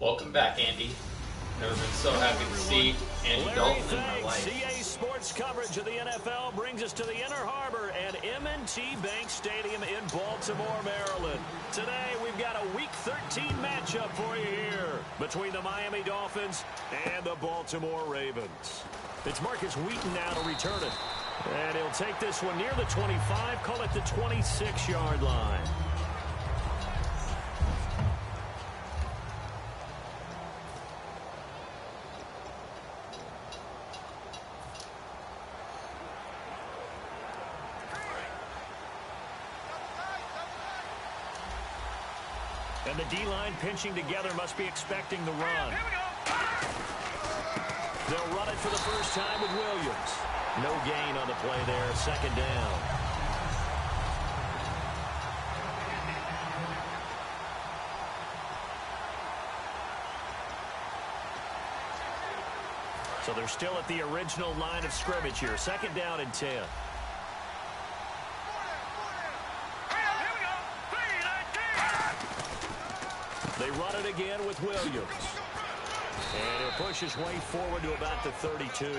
Welcome back, Andy. Never been so happy to see Andy Dalton in my life. CA Sports coverage of the NFL brings us to the Inner Harbor at M&T Bank Stadium in Baltimore, Maryland. Today, we've got a Week 13 matchup for you here between the Miami Dolphins and the Baltimore Ravens. It's Marcus Wheaton now to return it. And he'll take this one near the 25, call it the 26-yard line. And the D-line pinching together must be expecting the run. They'll run it for the first time with Williams. No gain on the play there, second down. So they're still at the original line of scrimmage here, second down and 10. They run it again with Williams. And he'll push his way forward to about the 32.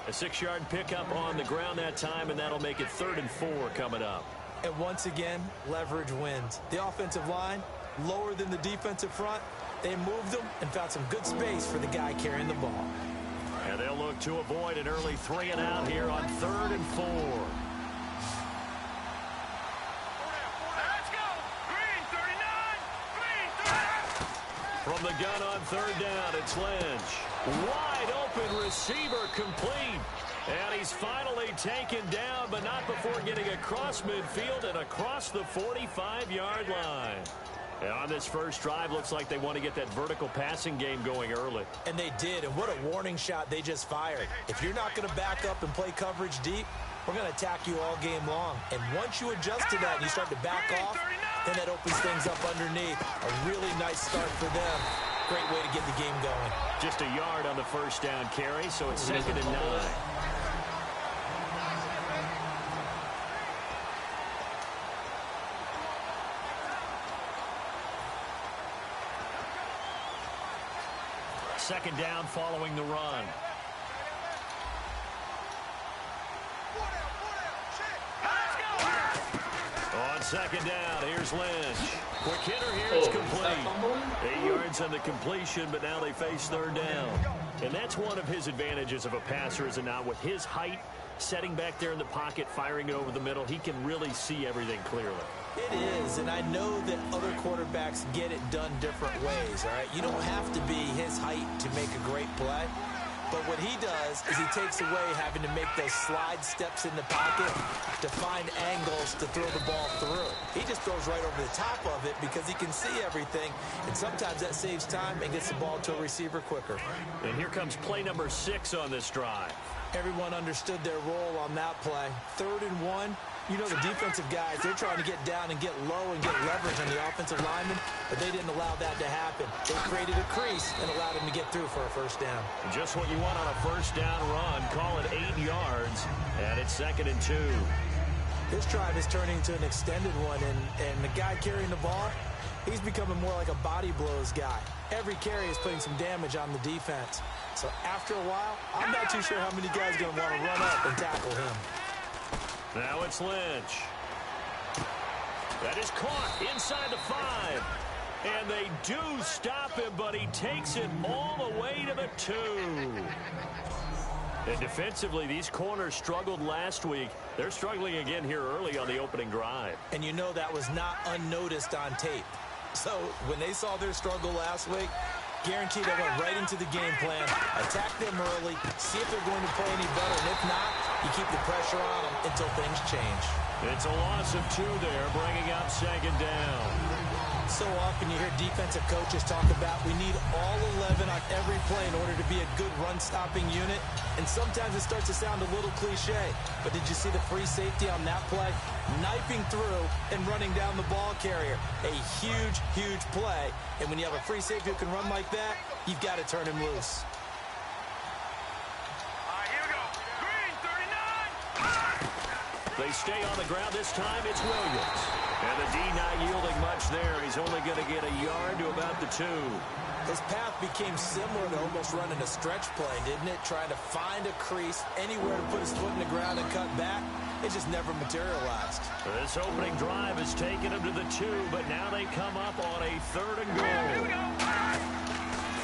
A 6-yard pickup on the ground that time, and that'll make it 3rd and 4 coming up. And once again, leverage wins. The offensive line, lower than the defensive front. They moved them and found some good space for the guy carrying the ball. And they'll look to avoid an early 3 and out here on 3rd and 4. From the gun on 3rd down, it's Lynch. Wide open receiver complete. And he's finally taken down, but not before getting across midfield and across the 45-yard line. And on this first drive, looks like they want to get that vertical passing game going early. And they did, and what a warning shot they just fired. If you're not going to back up and play coverage deep, we're going to attack you all game long. And once you adjust to that and you start to back off, then that opens things up underneath. A really nice start for them. Great way to get the game going. Just a yard on the first down carry, so it's 2nd and 9. Second down following the run. On second down, here's Lynch. Quick hitter here, it's complete. 8 yards on the completion, but now they face 3rd down. And that's one of his advantages of a passer, is it not? With his height, setting back there in the pocket, firing it over the middle, he can really see everything clearly. It is, and I know that other quarterbacks get it done different ways, all right? You don't have to be his height to make a great play. But what he does is he takes away having to make those slide steps in the pocket to find angles to throw the ball through. He just throws right over the top of it because he can see everything, and sometimes that saves time and gets the ball to a receiver quicker. And here comes play number 6 on this drive. Everyone understood their role on that play. 3rd and 1. You know, the defensive guys, they're trying to get down and get low and get leverage on the offensive lineman, but they didn't allow that to happen. They created a crease and allowed him to get through for a first down. Just what you want on a first down run. Call it 8 yards, and it's 2nd and 2. This drive is turning into an extended one, and the guy carrying the ball, he's becoming more like a body blows guy. Every carry is putting some damage on the defense. So after a while, I'm not too sure how many guys are going to want to run up and tackle him. Now it's Lynch. That is caught inside the 5. And they do stop him, but he takes it all the way to the 2. And defensively, these corners struggled last week. They're struggling again here early on the opening drive. And you know that was not unnoticed on tape. So when they saw their struggle last week, guaranteed they went right into the game plan, attack them early, see if they're going to play any better, and if not, you keep the pressure on them until things change. It's a loss of 2 there, bringing up 2nd down. So often you hear defensive coaches talk about we need all 11 on every play in order to be a good run-stopping unit, and sometimes it starts to sound a little cliche, but did you see the free safety on that play? Knifing through and running down the ball carrier. A huge, huge play, and when you have a free safety who can run like that, you've got to turn him loose. They stay on the ground. This time it's Williams. And the D not yielding much there. He's only going to get a yard to about the 2. His path became similar to almost running a stretch play, didn't it? Trying to find a crease, anywhere to put his foot in the ground and cut back. It just never materialized. This opening drive has taken him to the 2, but now they come up on a 3rd and goal.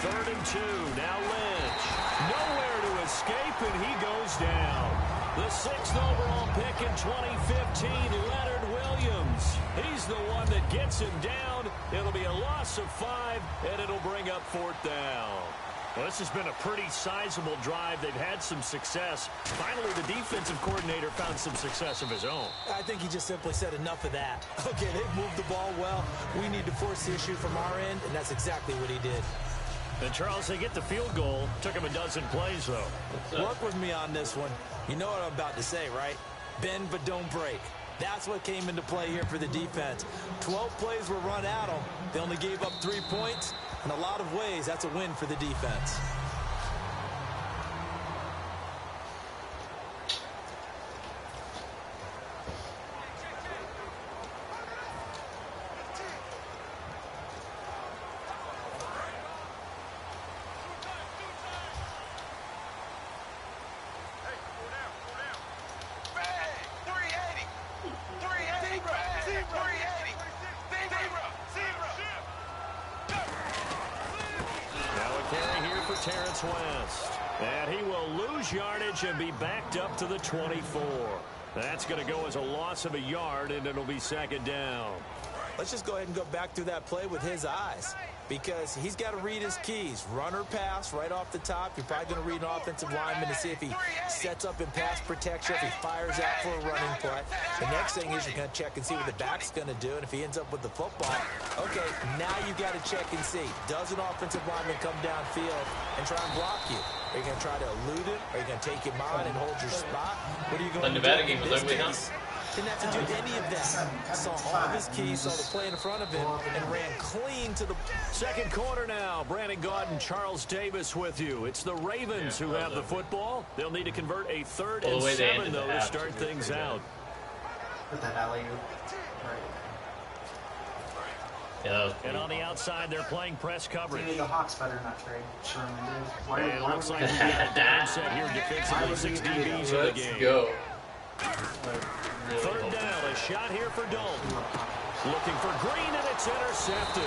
3rd and 2. Now Lynch. Nowhere to escape, and he goes down. The 6th overall pick in 2015, Leonard Williams. He's the one that gets him down. It'll be a loss of 5, and it'll bring up 4th down. Well, this has been a pretty sizable drive. They've had some success. Finally, the defensive coordinator found some success of his own. I think he just simply said enough of that. Okay, they've moved the ball well. We need to force the issue from our end, and that's exactly what he did. And, Charles, they get the field goal. Took him a dozen plays, though. Work with me on this one. You know what I'm about to say, right? Bend but don't break. That's what came into play here for the defense. 12 plays were run at them. They only gave up 3 points. In a lot of ways, that's a win for the defense. And he will lose yardage and be backed up to the 24. That's going to go as a loss of a yard, and it'll be 2nd down. Let's just go ahead and go back through that play with his eyes, because he's got to read his keys. Run or pass right off the top. You're probably going to read an offensive lineman to see if he sets up in pass protection, if he fires out for a running play. The next thing is you're going to check and see what the back's going to do, and if he ends up with the football, okay, now you got to check and see. Does an offensive lineman come downfield and try and block you? Are you going to try to elude it? Are you going to take him on and hold your spot? What are you going to do? The Nevada game was ugly, huh? Didn't have to do any of that. Saw all of his keys, saw the play in front of him, and ran clean to the... 2nd quarter now. Brandon Gaudin and Charles Davis with you. It's the Ravens who have the football. They'll need to convert a 3rd and 7, though, to start things out. Put that alley-oop. Yeah, and on the outside, they're playing press coverage. Maybe the Hawks better not trade. Sherman, dude. And it looks like we got a down set here defensively. 6 DBs in the game. Let's go. 3rd down, a shot here for Dalton. Looking for Green, and it's intercepted.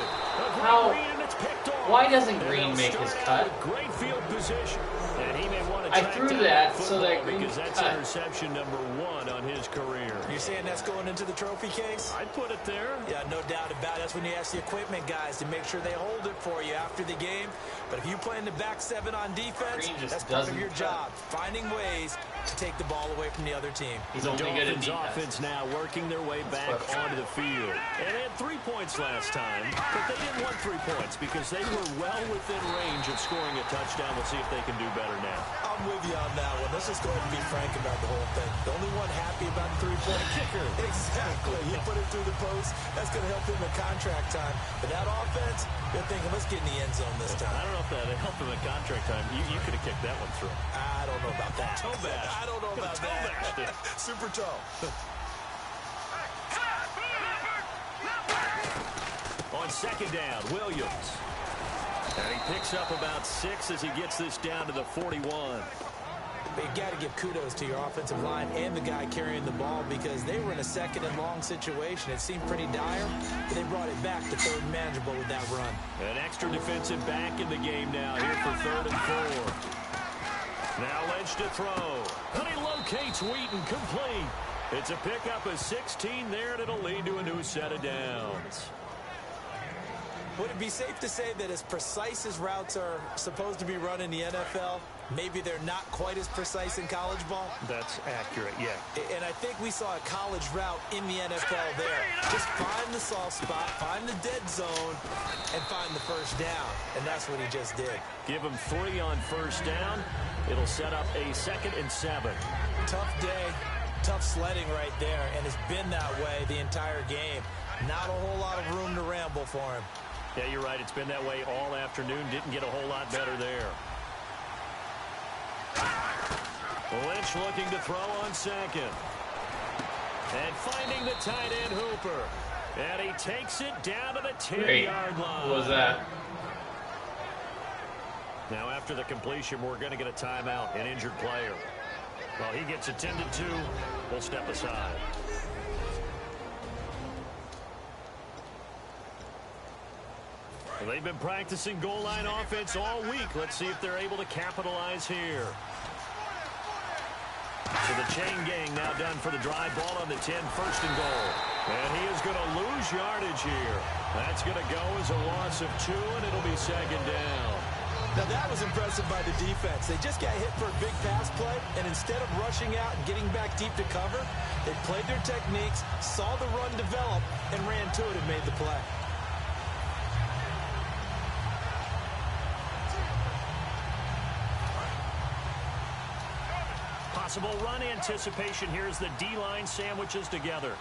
Green, and it's picked off. Why doesn't Green make his cut? Great field position. And he may want to I threw that so that Green because that's cut. Interception number 1 on his career. You're saying that's going into the trophy case? I'd put it there. Yeah, no doubt about it. That's when you ask the equipment guys to make sure they hold it for you after the game. But if you play in the back 7 on defense, that's part of your job. Finding ways to take the ball away from the other team. He's only good at defense. Offense now working their way back onto the field. And they had 3 points last time, but they didn't want 3 points because they were well within range of scoring a touchdown. We'll see if they can do better now. I'm with you on that one. Let's just go ahead and be frank about the whole thing. The only one happy about the 3-point kicker. Exactly. He put it through the post. That's going to help him in contract time. But that offense, they're thinking, let's get in the end zone this time. I don't know if that helped him in contract time. You could have kicked that one through. I don't know about that. Toe bash. I don't know about that. Super toe. On 2nd down, Williams. And he picks up about 6 as he gets this down to the 41. But you got to give kudos to your offensive line and the guy carrying the ball because they were in a 2nd and long situation. It seemed pretty dire, but they brought it back to 3rd and manageable with that run. An extra defensive back in the game now here for 3rd and 4. Now Lynch to throw. And he locates Wheaton complete. It's a pickup of 16 there, and it'll lead to a new set of downs. Would it be safe to say that as precise as routes are supposed to be run in the NFL, maybe they're not quite as precise in college ball? That's accurate, yeah. And I think we saw a college route in the NFL there. Just find the soft spot, find the dead zone, and find the 1st down. And that's what he just did. Give him 3 on 1st down. It'll set up a 2nd and 7. Tough day, tough sledding right there, and it's been that way the entire game. Not a whole lot of room to ramble for him. Yeah, you're right. It's been that way all afternoon. Didn't get a whole lot better there. Lynch looking to throw on 2nd. And finding the tight end Hooper. And he takes it down to the 10-yard line. What was that? Now after the completion, we're going to get a timeout, an injured player. While he gets attended to, we'll step aside. Well, they've been practicing goal line offense all week. Let's see if they're able to capitalize here. So the chain gang now done for the drive. Ball on the 10, first and goal. And he is going to lose yardage here. That's going to go as a loss of 2, and it'll be second down. Now that was impressive by the defense. They just got hit for a big pass play, and instead of rushing out and getting back deep to cover, they played their techniques, saw the run develop, and ran to it and made the play. Possible run anticipation here as the D-line sandwiches together.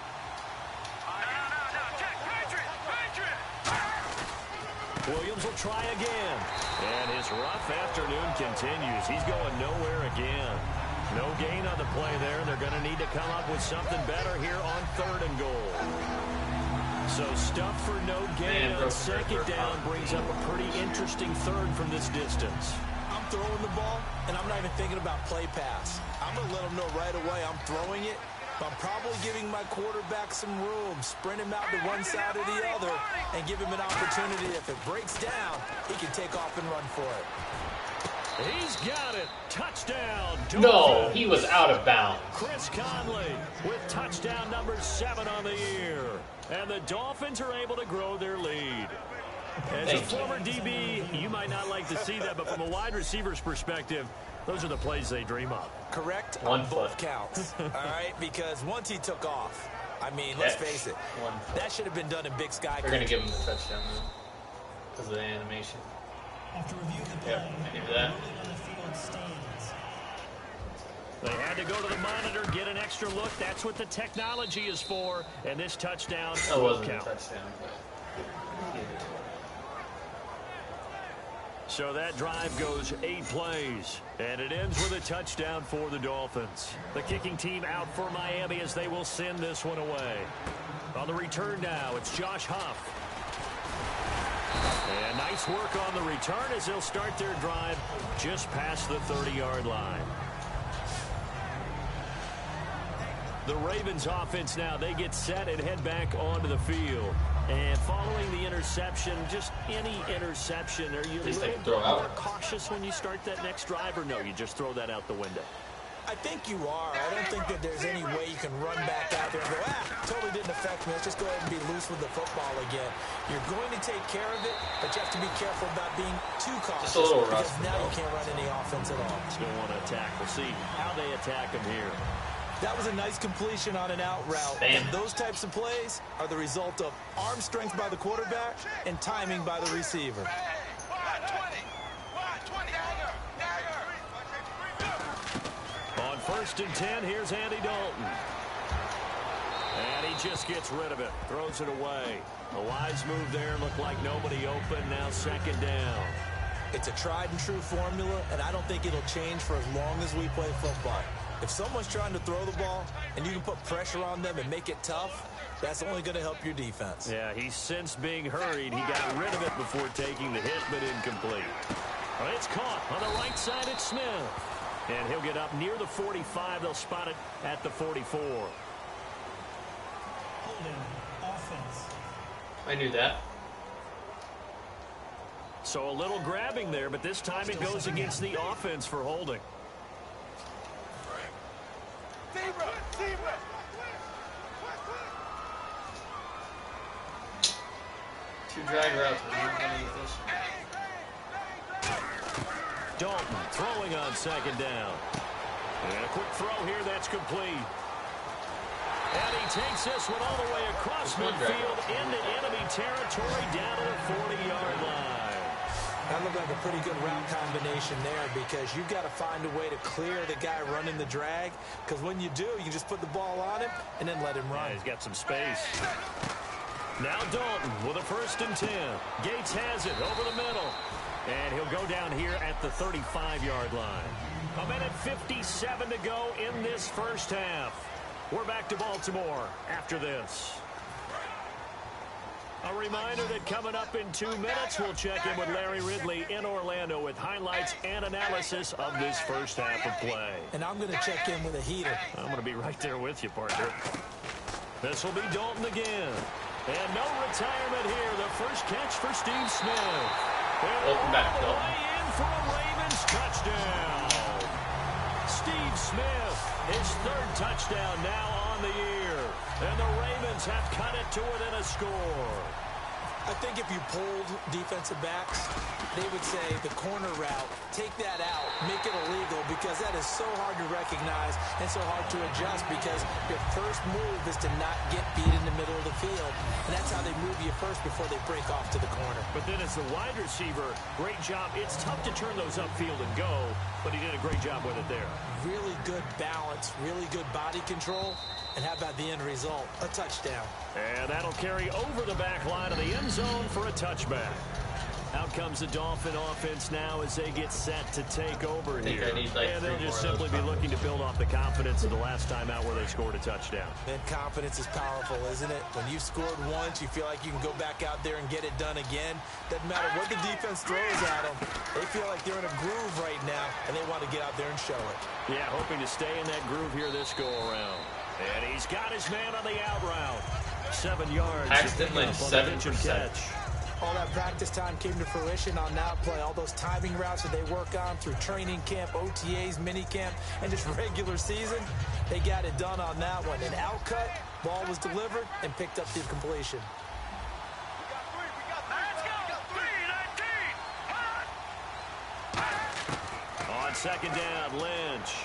Williams will try again. And his rough afternoon continues. He's going nowhere again. No gain on the play there. They're going to need to come up with something better here on 3rd and goal. So stuff for no gain on 2nd down brings up a pretty interesting 3rd from this distance. I'm throwing the ball, and I'm not even thinking about play pass. I'm going to let them know right away I'm throwing it. But I'm probably giving my quarterback some room, sprint him out to one side or the other, and give him an opportunity. If it breaks down, he can take off and run for it. He's got it. Touchdown. No, he was out of bounds. Chris Conley with touchdown number 7 on the year. And the Dolphins are able to grow their lead. As a former DB, you might not like to see that, but from a wide receiver's perspective, those are the plays they dream of. Correct on both counts, all right? Because once he took off, I mean, let's face it, that should have been done in Big Sky. They're going to give him the touchdown because of the animation. After review of the play, I knew that. on the field stands. They had to go to the monitor, get an extra look. That's what the technology is for. And this touchdown That will wasn't count. a touchdown, but So that drive goes 8 plays, and it ends with a touchdown for the Dolphins. The kicking team out for Miami as they will send this one away. On the return now, it's Josh Huff. And nice work on the return as they'll start their drive just past the 30-yard line. The Ravens offense now, they get set and head back onto the field. And following the interception, just any interception, are you a little bit more cautious when you start that next drive, or no, you just throw that out the window? I think you are. I don't think that there's any way you can run back out there and go, totally didn't affect me. Let's just go ahead and be loose with the football again. You're going to take care of it, but you have to be careful about being too cautious. Just a little because rough, now you can't run any offense at all. Still want to attack. We'll see how they attack him here. That was a nice completion on an out route. And those types of plays are the result of arm strength by the quarterback and timing by the receiver. On 1st and 10, here's Andy Dalton. And he just gets rid of it, throws it away. A wise move there, looked like nobody open, now 2nd down. It's a tried and true formula, and I don't think it'll change for as long as we play football. If someone's trying to throw the ball and you can put pressure on them and make it tough, that's only going to help your defense. Yeah, he's since being hurried. He got rid of it before taking the hit, but incomplete. Well, it's caught on the right side. It's Smith. And he'll get up near the 45. They'll spot it at the 44. Holding offense. I knew that. So a little grabbing there, but this time it goes against the offense for holding. Two drag routes. Dalton throwing on 2nd down. And a quick throw here that's complete. And he takes this one all the way across midfield into enemy territory down to the 40-yard line. That looked like a pretty good route combination there because you've got to find a way to clear the guy running the drag, because when you do, you just put the ball on him and then let him run. Yeah, he's got some space. Now Dalton with a 1st and 10. Gates has it over the middle. And he'll go down here at the 35-yard line. 1:57 to go in this first half. We're back to Baltimore after this. A reminder that coming up in 2 minutes, we'll check in with Larry Ridley in Orlando with highlights and analysis of this first half of play. And I'm going to check in with a heater. I'm going to be right there with you, partner. This will be Dalton again. And no retirement here. The first catch for Steve Smith. Welcome back, Dalton. Dalton. Way in for a Ravens touchdown. Steve Smith, his 3rd touchdown now on the year. And the Ravens have cut it to within a score. I think if you polled defensive backs, they would say the corner route, take that out, make it illegal, because that is so hard to recognize and so hard to adjust, because your first move is to not get beat in the middle of the field. And that's how they move you first before they break off to the corner. But then as the wide receiver, great job. It's tough to turn those upfield and go, but he did a great job with it there. Really good balance, really good body control. And how about the end result? A touchdown. And that'll carry over the back line of the end zone for a touchback. Out comes the Dolphin offense now as they get set to take over here. And they'll just simply be looking to build off the confidence of the last time out where they scored a touchdown. And confidence is powerful, isn't it? When you've scored once, you feel like you can go back out there and get it done again. Doesn't matter what the defense throws at them. They feel like they're in a groove right now, and they want to get out there and show it. Yeah, hoping to stay in that groove here this go-around. And he's got his man on the out route. 7 yards. Paxton Lynch, 7%. All that practice time came to fruition on that play. All those timing routes that they work on through training camp, OTAs, minicamp, and just regular season, they got it done on that one. An out cut, ball was delivered, and picked up the completion. On 2nd down, Lynch.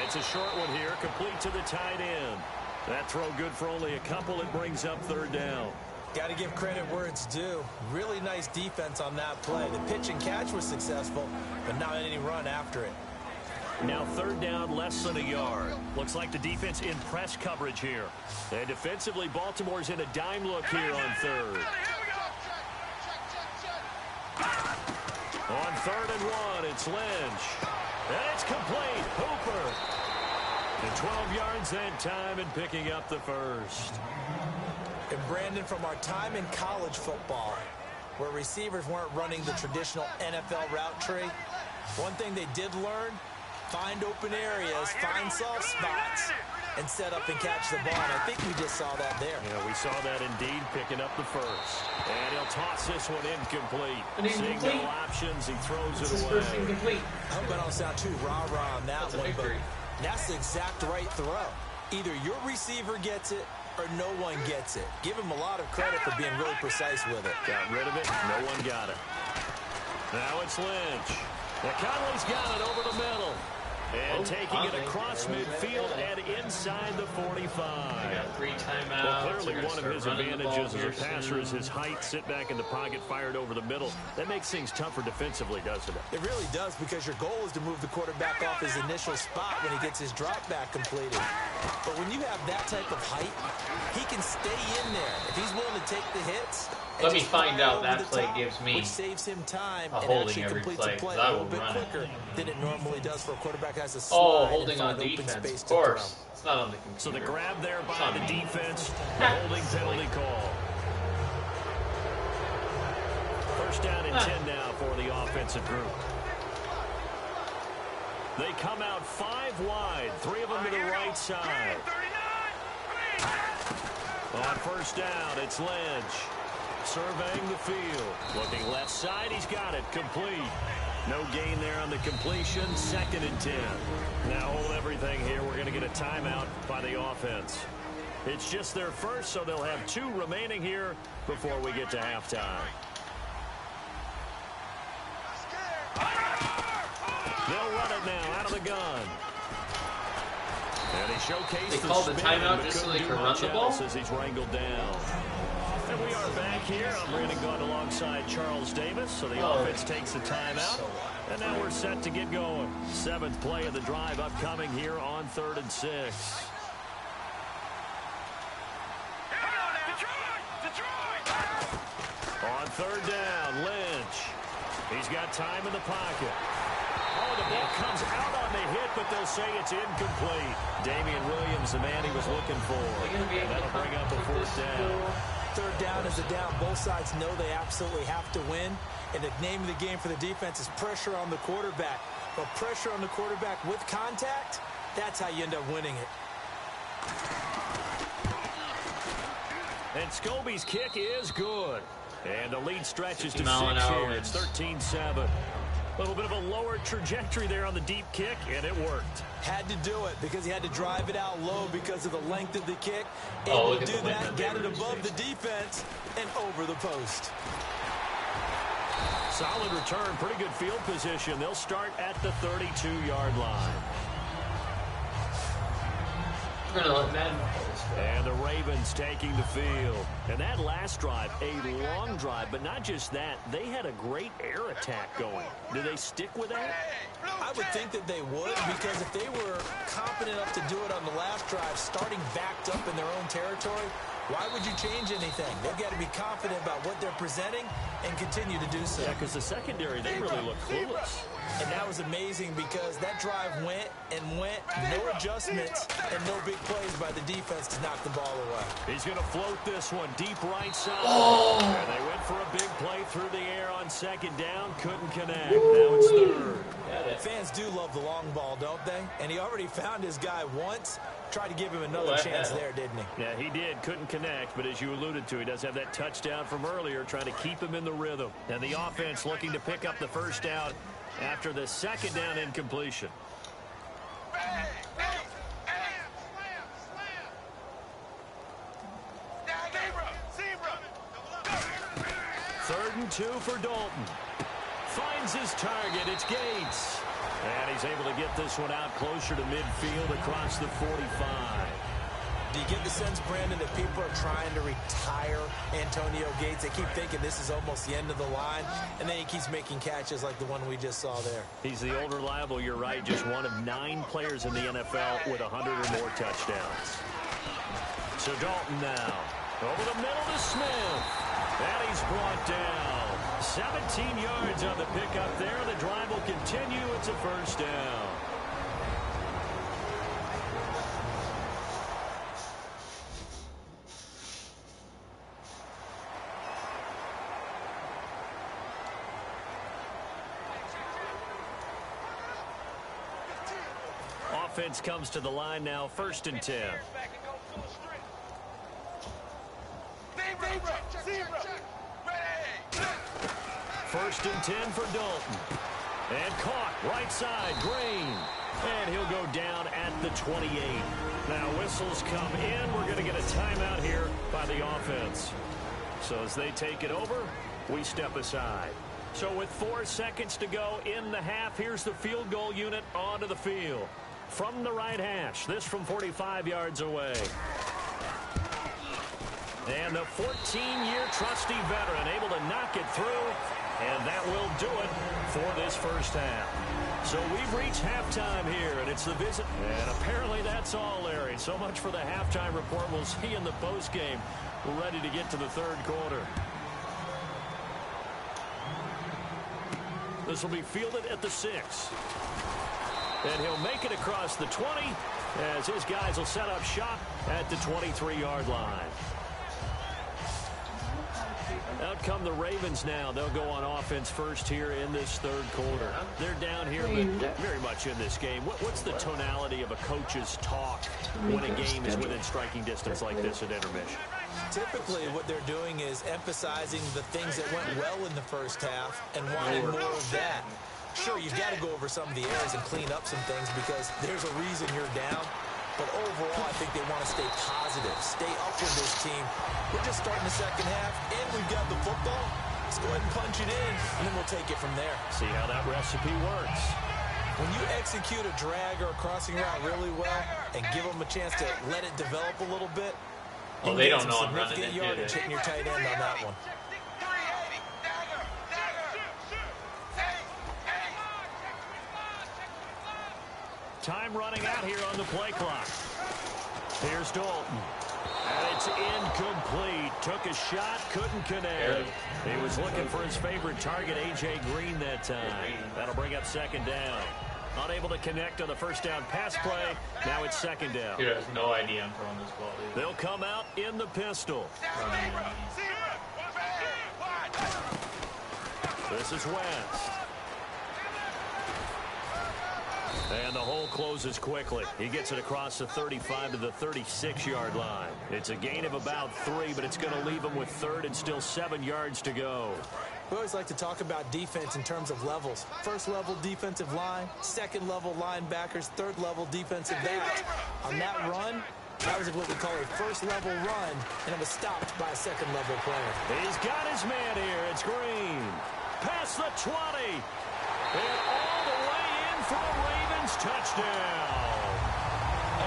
It's a short one here, complete to the tight end. That throw good for only a couple. It brings up 3rd down. Got to give credit where it's due. Really nice defense on that play. The pitch and catch was successful, but not any run after it. Now 3rd down, less than a yard. Looks like the defense in press coverage here. And defensively, Baltimore's in a dime look here on 3rd. On 3rd and 1, it's Lynch. And it's complete. Hooper. And 12 yards that time and picking up the first. And Brandon, from our time in college football, where receivers weren't running the traditional NFL route tree, one thing they did learn, find open areas, find soft spots, and set up and catch the ball. And I think we just saw that there. Yeah, we saw that indeed, picking up the first. And he'll toss this one incomplete. Seeing no options, he throws it away. First incomplete. I hope I don't sound too rah-rah on that one, but that's the exact right throw. Either your receiver gets it or no one gets it. Give him a lot of credit for being really precise with it. Got rid of it. No one got it. Now it's Lynch. Now Conley's got it over the middle. And taking it across midfield and inside the 45. They got 3 timeouts. Well, clearly one of his advantages as a passer is his height. Sit back in the pocket, fired over the middle. That makes things tougher defensively, doesn't it? It really does, because your goal is to move the quarterback off his initial spot when he gets his drop back completed. But when you have that type of height, he can stay in there. If he's willing to take the hits, let me find out that play gives me which saves him time a and holding actually every completes play, the play 'cause I a little will bit run it. quicker than it normally does for a quarterback who has a slide. Oh, holding and on find open defense. space Of to course. throw. It's not on the computer. So the grab there by on the me. defense, the holding penalty call. First down and 10 now for the offensive group. They come out 5 wide, 3 of them to the right side. On first down, it's Lynch. Surveying the field. Looking left side, he's got it. Complete. No gain there on the completion. 2nd and 10. Now hold everything here. We're going to get a timeout by the offense. It's just their first, so they'll have 2 remaining here before we get to halftime. They'll run it now out of the gun. And he showcased They called the timeout just so they could run the ball? as he's wrangled down. And we are back here. I'm Brandon Gaunt alongside Charles Davis. So the offense takes the timeout. And now we're set to get going. 7th play of the drive upcoming here on 3rd and 6. On 3rd down, Lynch. He's got time in the pocket. the ball comes out on the hit, but they'll say it's incomplete. Damian Williams, the man he was looking for. And that'll bring up a 4th down. 3rd down is a down. Both sides know they absolutely have to win. And the name of the game for the defense is pressure on the quarterback. But pressure on the quarterback with contact, that's how you end up winning it. And Scobie's kick is good. And the lead stretches to 6 here. It's 13-7. A little bit of a lower trajectory there on the deep kick, and it worked. Had to do it because he had to drive it out low because of the length of the kick. Oh, Able to do that, got it above the defense, and over the post. Solid return, pretty good field position. They'll start at the 32-yard line. We're going to let Madden. And the Ravens taking the field. And that last drive, a long drive, but not just that. They had a great air attack going. Do they stick with that? I would think that they would, because if they were confident enough to do it on the last drive, starting backed up in their own territory, why would you change anything? They've got to be confident about what they're presenting and continue to do so. Yeah, because the secondary, they really look clueless. And that was amazing because that drive went and went, no adjustments, and no big plays by the defense to knock the ball away. He's going to float this one deep right side. Oh. And they went for a big play through the air on 2nd down. Couldn't connect. Now it's 3rd. Fans do love the long ball, don't they? And he already found his guy once. Tried to give him another chance there, didn't he? Yeah, he did. Couldn't connect, but as you alluded to, he does have that touchdown from earlier, trying to keep him in the rhythm. And the offense looking to pick up the 1st down after the 2nd down incompletion. 3rd and 2 for Dalton. Finds his target. It's Gates. And he's able to get this one out closer to midfield across the 45. Do you get the sense, Brandon, that people are trying to retire Antonio Gates? They keep thinking this is almost the end of the line, and then he keeps making catches like the one we just saw there. He's the old reliable, you're right, just one of 9 players in the NFL with 100 or more touchdowns. So Dalton now. Over the middle to Smith. And he's brought down. 17 yards on the pickup there. The drive will continue. It's a 1st down. Offense comes to the line now, 1st and 10. 1st and 10 for Dalton. And caught right side, Green. And he'll go down at the 28. Now whistles come in. We're going to get a timeout here by the offense. So as they take it over, we step aside. So with 4 seconds to go in the half, here's the field goal unit onto the field. From the right hash, this from 45 yards away. And the 14-year trusty veteran able to knock it through, and that will do it for this 1st half. So we've reached halftime here, and it's the visit. And apparently that's all, Larry. So much for the halftime report. We'll see you in the postgame. We're ready to get to the 3rd quarter. This will be fielded at the 6. And he'll make it across the 20 as his guys will set up shop at the 23-yard line. Out come the Ravens now. They'll go on offense first here in this 3rd quarter. They're down here, but very much in this game. What's the tonality of a coach's talk when a game is within striking distance like this at intermission? Typically, what they're doing is emphasizing the things that went well in the 1st half and wanting more of that. Sure, you've got to go over some of the errors and clean up some things because there's a reason you're down. But overall, I think they want to stay positive, stay up with this team. We're just starting the 2nd half, and we've got the football. Let's go ahead and punch it in, and then we'll take it from there. See how that recipe works. When you execute a drag or a crossing route really well and give them a chance to let it develop a little bit, well, they don't know I'm running it, yardage hitting your tight end on that one. Time running out here on the play clock. Here's Dalton. And it's incomplete. Took a shot, couldn't connect. He was looking for his favorite target, A.J. Green, that time. That'll bring up second down. Unable to connect on the first down pass play. Now it's second down. Dude has no idea I'm throwing this ball, dude. They'll come out in the pistol. This is West. And the hole closes quickly. He gets it across the 35 to the 36-yard line. It's a gain of about 3, but it's going to leave him with third and still 7 yards to go. We always like to talk about defense in terms of levels. First level defensive line, second level linebackers, third level defensive backs. On that run, that was what we call a first level run, and it was stopped by a second level player. He's got his man here. It's Green. Past the 20. And all the way in for a Ravens touchdown.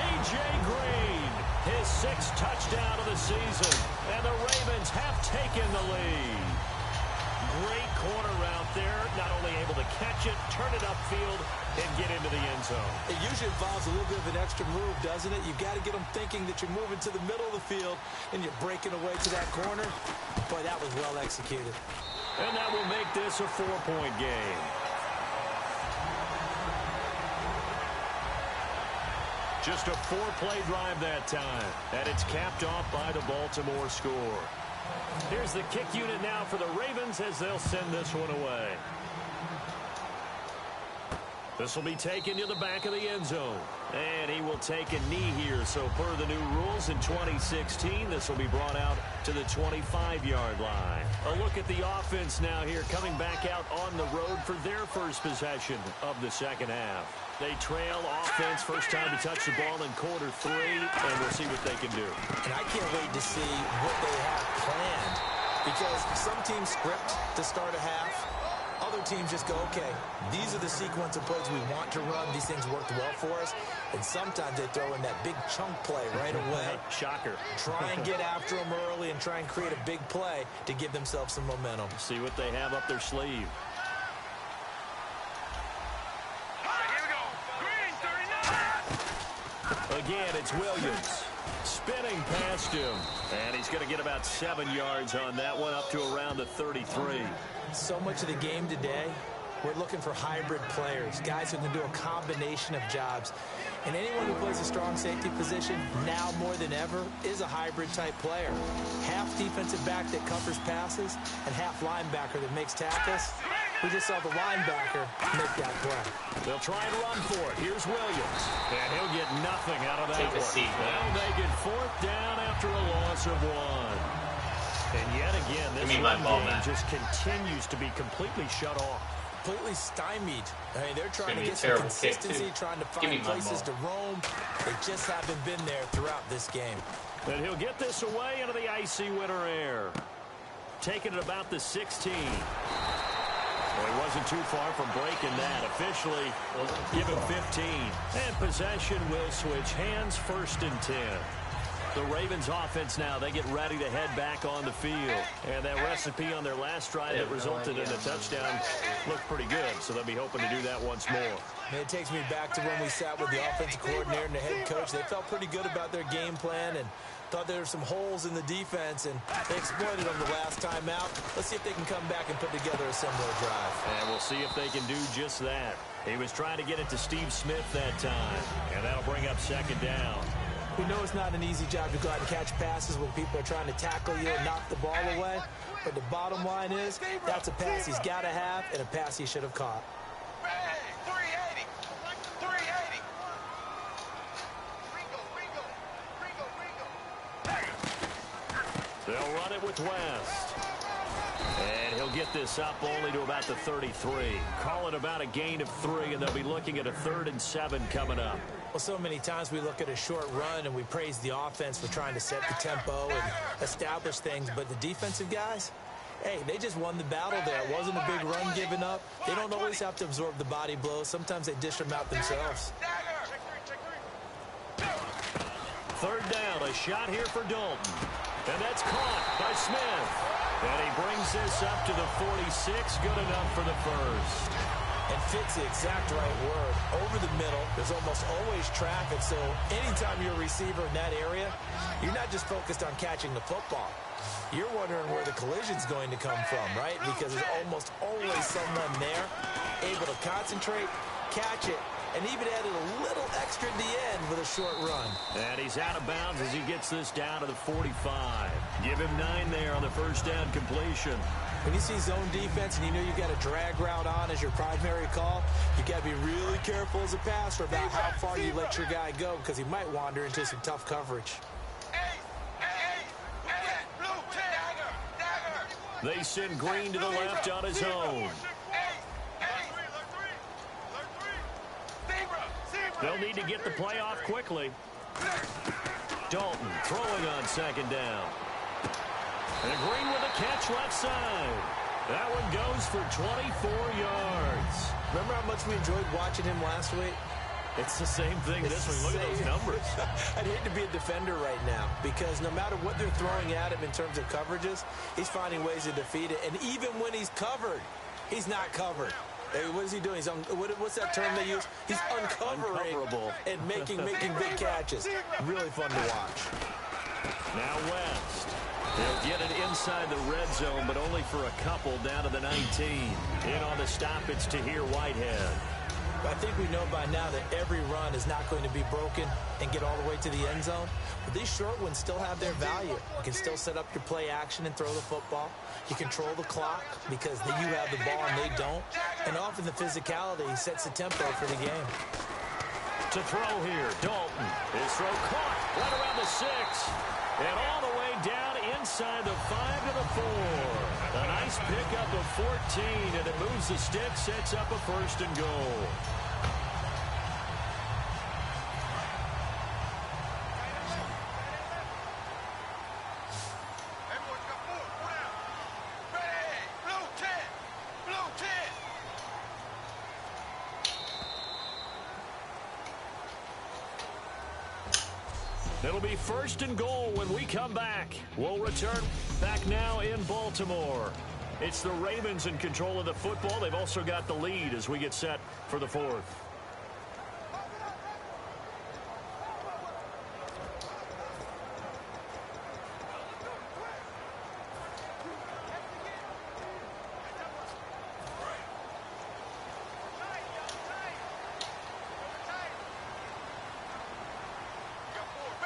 A.J. Green, his 6th touchdown of the season. And the Ravens have taken the lead. Great corner route there. Not only able to catch it, turn it upfield, and get into the end zone. It usually involves a little bit of an extra move, doesn't it? You've got to get them thinking that you're moving to the middle of the field and you're breaking away to that corner. Boy, that was well executed. And that will make this a 4-point game. Just a 4-play drive that time. And it's capped off by the Baltimore score. Here's the kick unit now for the Ravens as they'll send this one away. This will be taken to the back of the end zone. And he will take a knee here. So per the new rules in 2016, this will be brought out to the 25-yard line. A look at the offense now here, coming back out on the road for their first possession of the second half. They trail offense, first time to touch the ball in quarter 3, and we'll see what they can do. And I can't wait to see what they have planned, because some teams script to start a half. Other teams just go, okay, these are the sequence of plays we want to run. These things worked well for us. And sometimes they throw in that big chunk play right away. Shocker. Try and get after them early and try and create a big play to give themselves some momentum. See what they have up their sleeve. Again, it's Williams. Spinning past him. And he's going to get about 7 yards on that one, up to around the 33. So much of the game today, we're looking for hybrid players, guys who can do a combination of jobs. And anyone who plays a strong safety position, now more than ever, is a hybrid type player. Half defensive back that covers passes and half linebacker that makes tackles. We just saw the linebacker make that play. They'll try and run for it. Here's Williams. And he'll get nothing out of that Take a one. seat, They'll make it 4th down after a loss of 1. And yet again, this run game just continues to be completely shut off. Completely stymied. I mean, they're trying to get some consistency, trying to find places to roam. They just haven't been there throughout this game. And he'll get this away into the icy winter air. Taking it about the 16. Well, he wasn't too far from breaking that. Officially, give him 15. And possession will switch hands, 1st and 10. The Ravens offense now, they get ready to head back on the field. And that recipe on their last drive that resulted in a touchdown looked pretty good. So they'll be hoping to do that once more. And it takes me back to when we sat with the offensive coordinator and the head coach. They felt pretty good about their game plan and thought there were some holes in the defense, and they exploited them the last time out. Let's see if they can come back and put together a similar drive. And we'll see if they can do just that. He was trying to get it to Steve Smith that time, and that'll bring up second down. We know it's not an easy job to go out and catch passes when people are trying to tackle you and knock the ball away. But the bottom line is, that's a pass he's got to have and a pass he should have caught. They'll run it with West. And he'll get this up only to about the 33. Call it about a gain of 3, and they'll be looking at a 3rd and 7 coming up. Well, so many times we look at a short run and we praise the offense for trying to set the tempo and establish things, but the defensive guys, hey, they just won the battle there. It wasn't a big run given up. They don't always have to absorb the body blows. Sometimes they dish them out themselves. 3rd down, a shot here for Dalton. And that's caught by Smith. And he brings this up to the 46, good enough for the 1st. And fit's the exact right word. Over the middle, there's almost always traffic, so anytime you're a receiver in that area, you're not just focused on catching the football. You're wondering where the collision's going to come from, right? Because there's almost always someone there able to concentrate, catch it, and even added a little extra at the end with a short run. And he's out of bounds as he gets this down to the 45. Give him 9 there on the first down completion. When you see zone defense and you know you've got a drag route on as your primary call, you got to be really careful as a passer about how far you let your guy go because he might wander into some tough coverage. They send Green to the left on his own. They'll need to get the play off quickly. Dalton throwing on second down. And Green with a catch left side. That one goes for 24 yards. Remember how much we enjoyed watching him last week? It's the same thing this week. Look at those numbers. I'd hate to be a defender right now because no matter what they're throwing at him in terms of coverages, he's finding ways to defeat it. And even when he's covered, he's not covered. Hey, what is he doing? What's that term they use? He's uncovering and making big catches. Really fun to watch. Now West. They'll get it inside the red zone, but only for a couple down to the 19. In on the stop, it's Tahir Whitehead. I think we know by now that every run is not going to be broken and get all the way to the end zone. But these short ones still have their value. You can still set up your play action and throw the football. You control the clock because you have the ball and they don't. And often the physicality sets the tempo for the game. To throw here, Dalton. His throw caught right around the 6. And all the way down inside the 5 to the 4. A nice pickup of 14, and it moves the stick, sets up a first and goal. It'll be first and goal when we come back. We'll return back now in Baltimore. It's the Ravens in control of the football. They've also got the lead as we get set for the 4th.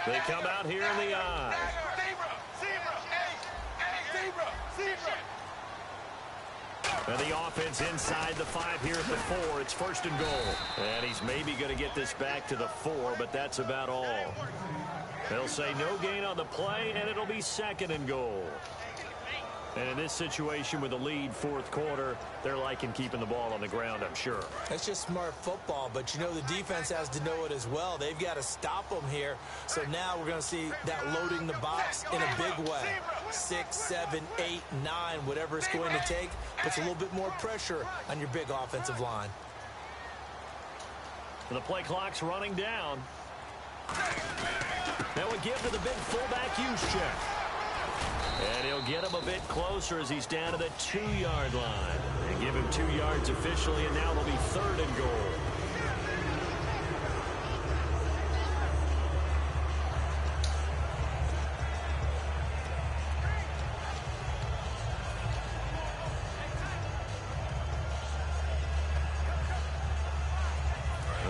They come out here in the eye. And the offense inside the 5 here at the 4. It's first and goal. And he's maybe going to get this back to the 4, but that's about all. They'll say no gain on the play, and it'll be second and goal. And in this situation with the lead 4th quarter, they're liking keeping the ball on the ground, I'm sure. That's just smart football, but you know the defense has to know it as well. They've got to stop them here. So now we're going to see that loading the box in a big way. 6, 7, 8, 9, whatever it's going to take, puts a little bit more pressure on your big offensive line. The play clock's running down. Now we give to the big fullback Juszczyk. And he'll get him a bit closer as he's down to the 2-yard line. They give him 2 yards officially, and now it'll be third and goal.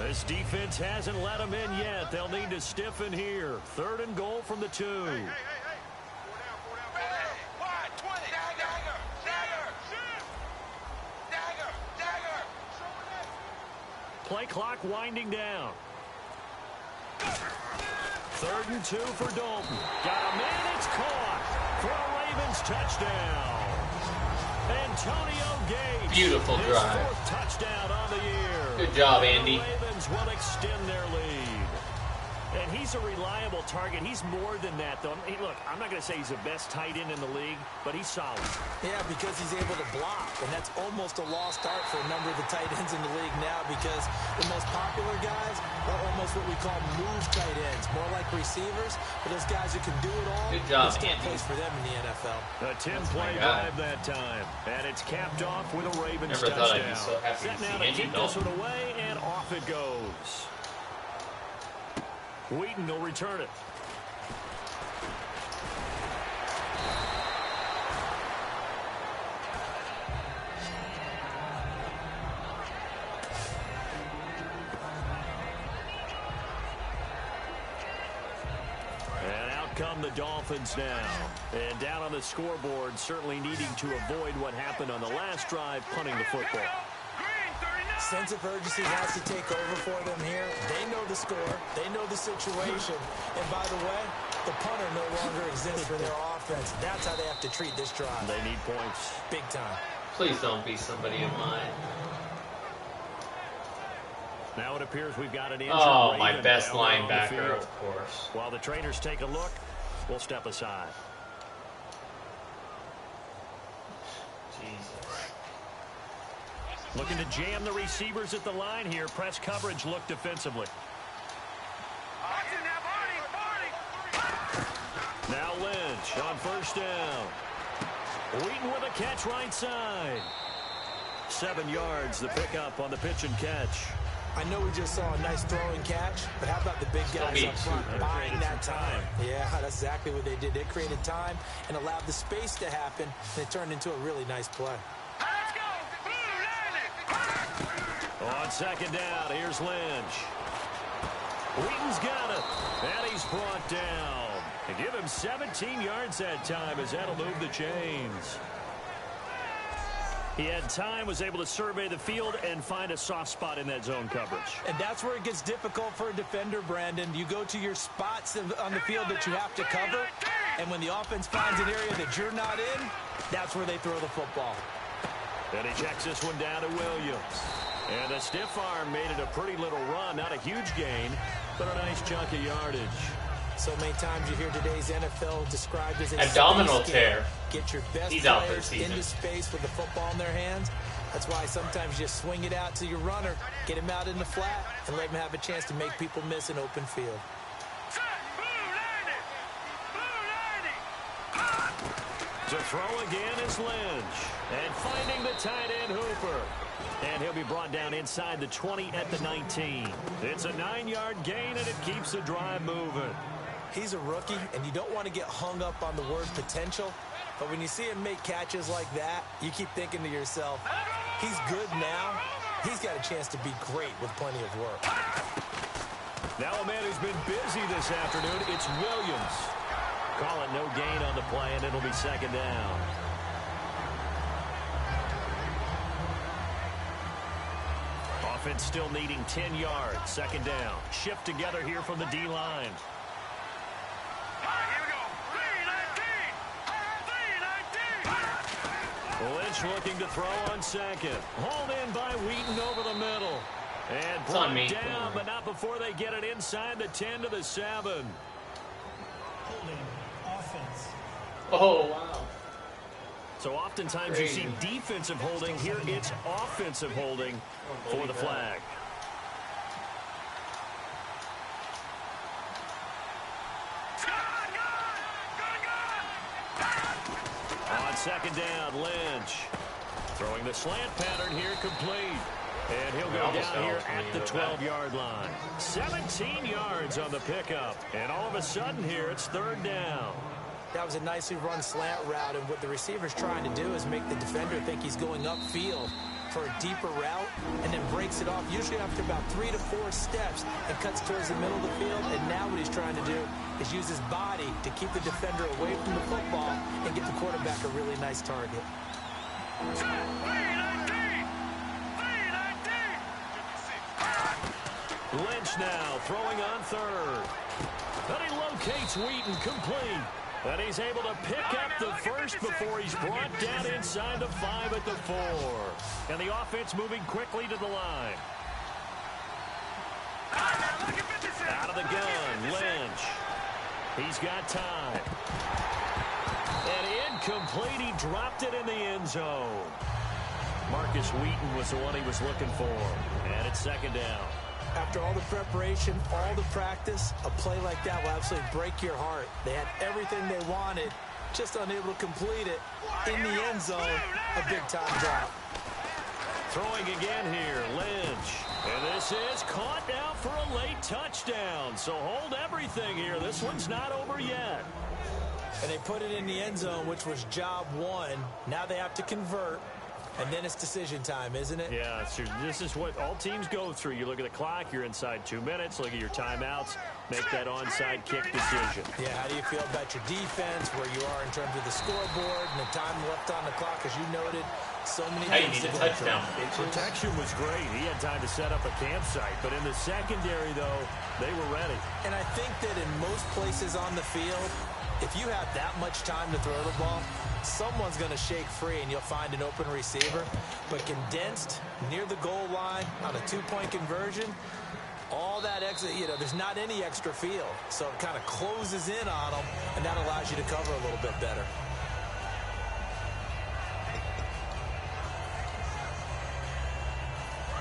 This defense hasn't let him in yet. They'll need to stiffen here. Third and goal from the 2. Play clock winding down. 3rd and 2 for Dalton. Got a man, it's caught for a Ravens touchdown. Antonio Gates. Beautiful drive. His 4th touchdown on the year. Good job, Andy. The Ravens will extend their lead. And he's he's a reliable target. He's more than that, though. Hey, look, I'm not going to say he's the best tight end in the league, but he's solid. Yeah, because he's able to block, and that's almost a lost art for a number of the tight ends in the league now, because the most popular guys are almost what we call move tight ends, more like receivers, but those guys who can do it all. Good job, there's still Andy. place for them in the NFL. A 10-play drive that time, and it's capped off with a Ravens Never touchdown. thought I'd be so happy to Set see now to Andy kick this Dalton. one away, and off it goes. Wheaton will return it. And out come the Dolphins now. And down on the scoreboard, certainly needing to avoid what happened on the last drive, punting the football. Sense of urgency has to take over for them here. They know the score. They know the situation. And by the way, the punter no longer exists for their offense. That's how they have to treat this drive. They need points. Big time. Please don't be somebody of mine. Now it appears we've got an injured Oh, my Raven best down on the linebacker, field. of course. While the trainers take a look, we'll step aside. Jesus. Looking to jam the receivers at the line here. Press coverage look defensively. Now Lynch on first down. Wheaton with a catch right side. 7 yards, the pickup on the pitch and catch. I know we just saw a nice throwing catch, but how about the big guys up front buying that time? Yeah, that's exactly what they did. They created time and allowed the space to happen, and it turned into a really nice play. On second down, here's Lynch. Wheaton's got it, and he's brought down. And give him 17 yards that time as that'll move the chains. He had time, was able to survey the field and find a soft spot in that zone coverage. And that's where it gets difficult for a defender, Brandon. You go to your spots on the field that you have to cover, and when the offense finds an area that you're not in, that's where they throw the football. And he checks this one down to Williams. And a stiff arm made it a pretty little run. Not a huge gain, but a nice chunk of yardage. So many times you hear today's NFL described as a abdominal space tear. Game. Get your best He's out for the players season. into space with the football in their hands. That's why sometimes you just swing it out to your runner, get him out in the flat, and let him have a chance to make people miss an open field. To throw again is Lynch. And finding the tight end Hooper. And he'll be brought down inside the 20 at the 19. It's a 9-yard gain, and it keeps the drive moving. He's a rookie, and you don't want to get hung up on the word potential. But when you see him make catches like that, you keep thinking to yourself, he's good now. He's got a chance to be great with plenty of work. Now a man who's been busy this afternoon, it's Williams. Call it no gain on the play, and it'll be second down. Offense still needing 10 yards. Second down. Shift together here from the D-line. Lynch looking to throw on second. Hauled in by Wheaton over the middle. And brought down, but not before they get it inside the 10 to the 7. Holding offense. Oh, wow. So oftentimes you see defensive holding. Here it's offensive holding for the flag. On second down, Lynch. Throwing the slant pattern here complete. And he'll go down here at the 12-yard line. 17 yards on the pickup. And all of a sudden here, it's third down. That was a nicely run slant route, and what the receiver's trying to do is make the defender think he's going upfield for a deeper route, and then breaks it off, usually after about 3 to 4 steps, and cuts towards the middle of the field. And now what he's trying to do is use his body to keep the defender away from the football and get the quarterback a really nice target. Lynch now throwing on third. And he locates Wheaton complete. And he's able to pick up the first before he's brought down inside the 5 at the 4. And the offense moving quickly to the line. Out of the gun, Lynch. He's got time. And incomplete. He dropped it in the end zone. Marcus Wheaton was the one he was looking for. And it's second down. After all the preparation, all the practice, a play like that will absolutely break your heart. They had everything they wanted, just unable to complete it. In the end zone, a big-time drop. Throwing again here, Lynch. And this is caught now for a late touchdown. So hold everything here. This one's not over yet. And they put it in the end zone, which was job one. Now they have to convert. And then it's decision time, isn't it? Yeah, this is what all teams go through. You look at the clock, you're inside 2 minutes. Look at your timeouts. Make that onside kick decision. Yeah, how do you feel about your defense, where you are in terms of the scoreboard and the time left on the clock? As you noted, so many Hey, you things need a to go touchdown. through. Protection was great. He had time to set up a campsite. But in the secondary, though, they were ready. And I think that in most places on the field, if you have that much time to throw the ball, someone's going to shake free and you'll find an open receiver. But condensed near the goal line on a two-point conversion, all that extra, there's not any extra field. So it kind of closes in on them, and that allows you to cover a little bit better.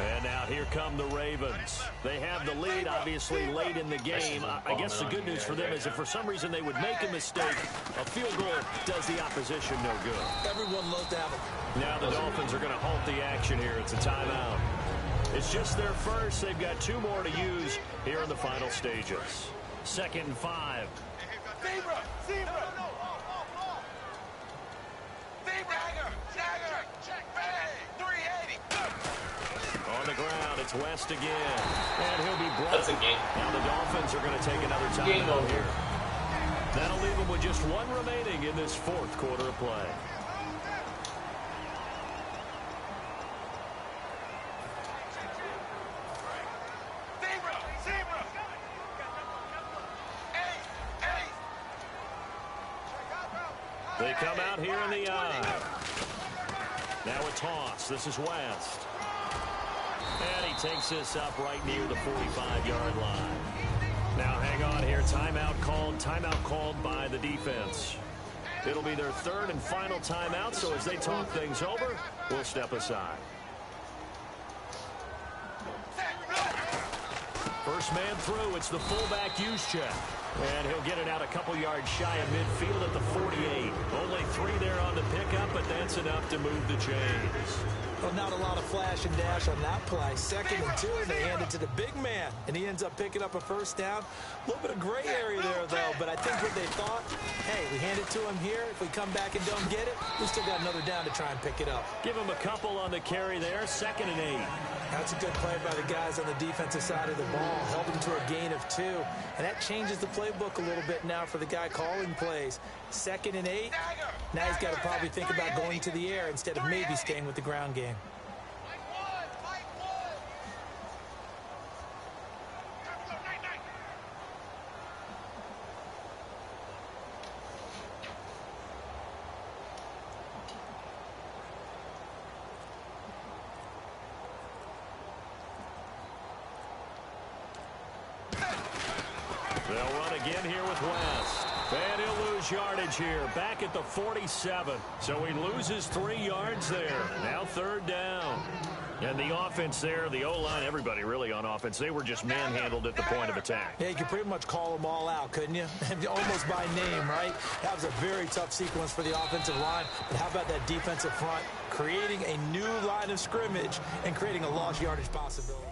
And now here come the Ravens. They have the lead, obviously, late in the game. I guess the good news for them is if for some reason they would make a mistake, a field goal does the opposition no good. Everyone loves to have it. Now the Dolphins are going to halt the action here. It's a timeout. It's just their first. They've got 2 more to use here in the final stages. 2nd and 5. On the ground, it's West again. And he'll be blocked. That's a game. Now the Dolphins are going to take another Game timeout over. here. That'll leave them with just 1 remaining in this 4th quarter of play. They come out here in the eye. Now a toss. This is West. And he takes this up right near the 45-yard line. Now hang on here. Timeout called by the defense. It'll be their 3rd and final timeout, so as they talk things over, we'll step aside. First man through, it's the fullback Juszczyk. And he'll get it out a couple yards shy of midfield at the 48. Only 3 there on the pickup, but that's enough to move the chains. Well, not a lot of flash and dash on that play. 2nd and 2, and they hand it to the big man, and he ends up picking up a first down. A little bit of gray area there, though, but I think what they thought, hey, we hand it to him here. If we come back and don't get it, we still got another down to try and pick it up. Give him a couple on the carry there. 2nd and 8. That's a good play by the guys on the defensive side of the ball. Held them to a gain of 2. And that changes the playbook a little bit now for the guy calling plays. 2nd and 8. Now he's got to probably think about going to the air instead of maybe staying with the ground game. They'll run again here with West. And he'll lose yardage here. Back at the 47. So he loses 3 yards there. Now 3rd down. And the offense there, the O-line, everybody really on offense, they were just manhandled at the point of attack. Yeah, you could pretty much call them all out, couldn't you? Almost by name, right? That was a very tough sequence for the offensive line. But how about that defensive front? Creating a new line of scrimmage and creating a lost yardage possibility.